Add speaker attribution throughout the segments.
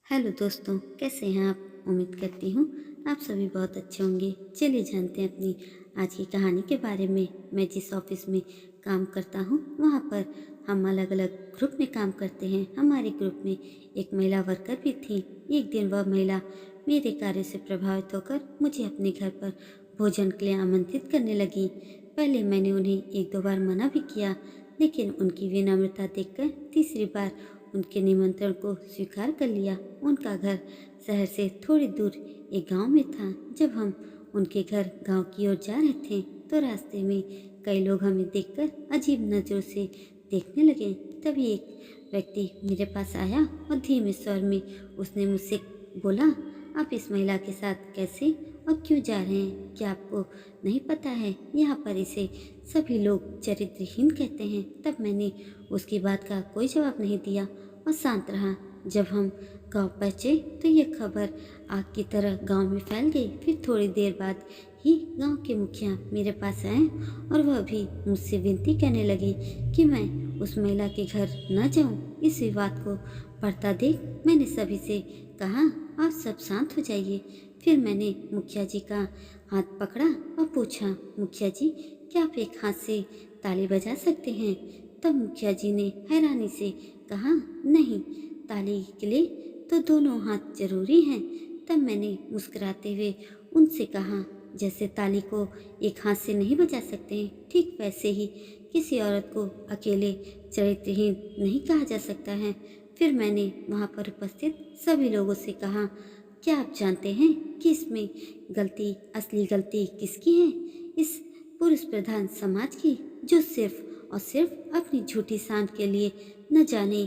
Speaker 1: Hello दोस्तों, कैसे हैं आप? उम्मीद करती हूँ आप सभी बहुत अच्छे होंगे। चलिए जानते हैं अपनी आज की कहानी के बारे में। मैं जिस ऑफिस में काम करता हूँ वहाँ पर हम अलग अलग ग्रुप में काम करते हैं। हमारे ग्रुप में एक महिला वर्कर भी थी। एक दिन वह महिला मेरे कार्य से प्रभावित होकर मुझे अपने घर पर भोजन के लिए आमंत्रित करने लगी। पहले मैंने उन्हें एक दो बार मना भी किया, लेकिन उनकी विनम्रता देखकर तीसरी बार उनके निमंत्रण को स्वीकार कर लिया। उनका घर शहर से थोड़ी दूर एक गांव में था। जब हम उनके घर गांव की ओर जा रहे थे तो रास्ते में कई लोग हमें देखकर अजीब नज़रों से देखने लगे। तभी एक व्यक्ति मेरे पास आया और धीमे स्वर में उसने मुझसे बोला, आप इस महिला के साथ कैसे और क्यों जा रहे हैं? क्या आपको नहीं पता है यहाँ पर इसे सभी लोग चरित्रहीन कहते हैं? तब मैंने उसकी बात का कोई जवाब नहीं दिया और शांत रहा। जब हम गांव पहुँचे तो यह खबर आग की तरह गांव में फैल गई। फिर थोड़ी देर बाद ही गांव के मुखिया मेरे पास आए और वह भी मुझसे विनती करने लगे कि मैं उस महिला के घर न जाऊं। इस विवाद को बढ़ता देख मैंने सभी से कहा, आप सब शांत हो जाइए। फिर मैंने मुखिया जी का हाथ पकड़ा और पूछा, मुखिया जी क्या आप एक हाथ से ताली बजा सकते हैं? तब मुखिया जी ने हैरानी से कहा, नहीं, ताली के लिए तो दोनों हाथ जरूरी हैं। तब मैंने मुस्कुराते हुए उनसे कहा, जैसे ताली को एक हाथ से नहीं बजा सकते, ठीक वैसे ही किसी औरत को अकेले चरित्रहीन नहीं कहा जा सकता है। फिर मैंने वहाँ पर उपस्थित सभी लोगों से कहा, क्या आप जानते हैं कि इसमें गलती, असली गलती किसकी है? इस पुरुष प्रधान समाज की, जो सिर्फ और सिर्फ अपनी झूठी शान के लिए न जाने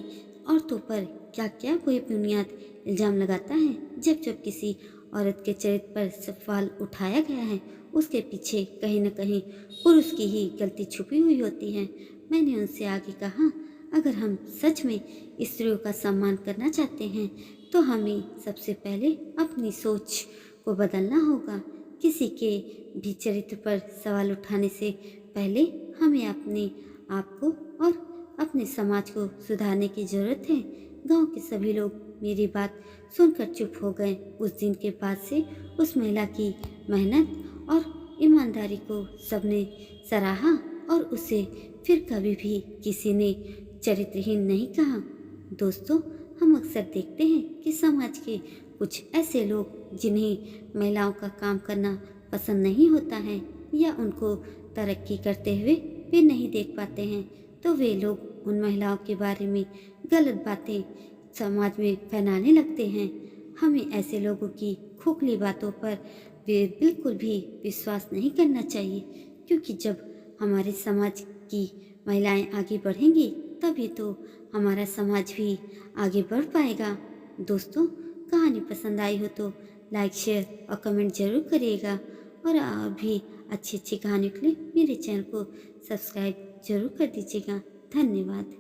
Speaker 1: औरतों पर क्या क्या बेबुनियाद इल्जाम लगाता है। जब जब किसी औरत के चरित्र पर सवाल उठाया गया है उसके पीछे कहीं न कहीं पुरुष की ही गलती छुपी हुई होती है। मैंने उनसे आगे कहा, अगर हम सच में स्त्रियों का सम्मान करना चाहते हैं तो हमें सबसे पहले अपनी सोच को बदलना होगा। किसी के भी चरित्र पर सवाल उठाने से पहले हमें अपने आप को और अपने समाज को सुधारने की जरूरत है। गांव के सभी लोग मेरी बात सुनकर चुप हो गए। उस दिन के बाद से उस महिला की मेहनत और ईमानदारी को सबने सराहा और उसे फिर कभी भी किसी ने चरित्रहीन नहीं कहा। दोस्तों, हम अक्सर देखते हैं कि समाज के कुछ ऐसे लोग जिन्हें महिलाओं का काम करना पसंद नहीं होता है या उनको तरक्की करते हुए वे नहीं देख पाते हैं, तो वे लोग उन महिलाओं के बारे में गलत बातें समाज में फैलाने लगते हैं। हमें ऐसे लोगों की खोखली बातों पर वे बिल्कुल भी विश्वास नहीं करना चाहिए, क्योंकि जब हमारे समाज की महिलाएं आगे बढ़ेंगी तभी तो हमारा समाज भी आगे बढ़ पाएगा। दोस्तों, कहानी पसंद आई हो तो लाइक, शेयर और कमेंट जरूर करिएगा और भी अच्छी अच्छी कहानियों के लिए मेरे चैनल को सब्सक्राइब जरूर कर दीजिएगा। धन्यवाद।